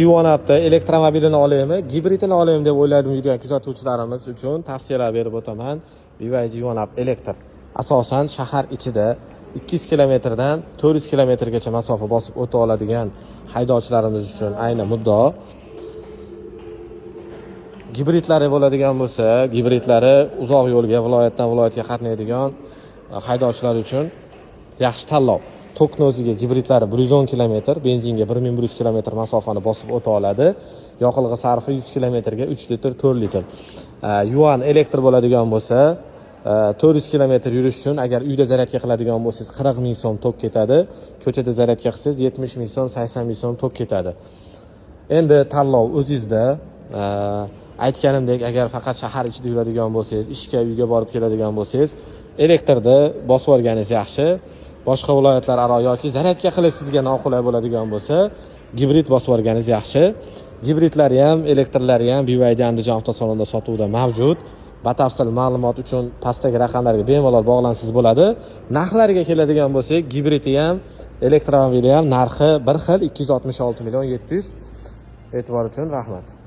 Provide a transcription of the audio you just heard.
Yuvonapda elektromobilini olaymi, gibridini olaymi deb o'ylab yurgan kuzatuvchilarimiz uchun tavsiyalar berib o'taman. BYD Yuvonap elektr. Asosan shahar ichida 200 kilometrdan 400 kilometrgacha masofa bosib o'ta oladigan haydovchilarimiz uchun ayni muddao. Gibridlari bo'ladigan bo'lsa, gibridlari uzoq yo'lga, viloyatdan viloyatga qatnaydigan haydovchilar uchun yaxshi tanlov. Tokni o'ziga gibridlari 110 km, benzinga 1100 km masofani bosib o'ta oladi. Yoqilg'i sarfi 100 km ga 3 litr, 4 litr. Yuan elektr bo'ladigan bo'lsa, 400 km yurish uchun agar uyda zaryadka qiladigan bo'lsangiz 40 ming so'm tok ketadi. Ko'chada zaryadka qilsangiz 70 ming so'm, 80 ming so'm tok ketadi. Endi tanlov o'zingizda. Aytganimdek, agar faqat shahar ichida yuradigan bo'lsangiz, ishga, uyga borib keladigan bo'lsangiz, elektrda bosib olganingiz yaxshi. Boshqa viloyatlararo yoki zaryadka qilish sizga noqulay bo'ladigan bo'lsa, gibrid bosib olganingiz yaxshi. Gibridlari ham, elektrlari ham BYD Andijon avtosalonida sotuvda mavjud. Batafsil ma'lumot uchun pastdagi raqamlarga bemalol bog'lansangiz bo'ladi. Narxlariga keladigan bo'lsak, gibridi ham, elektromobili ham narxi bir xil 266 million 700. E'tibor uchun rahmat.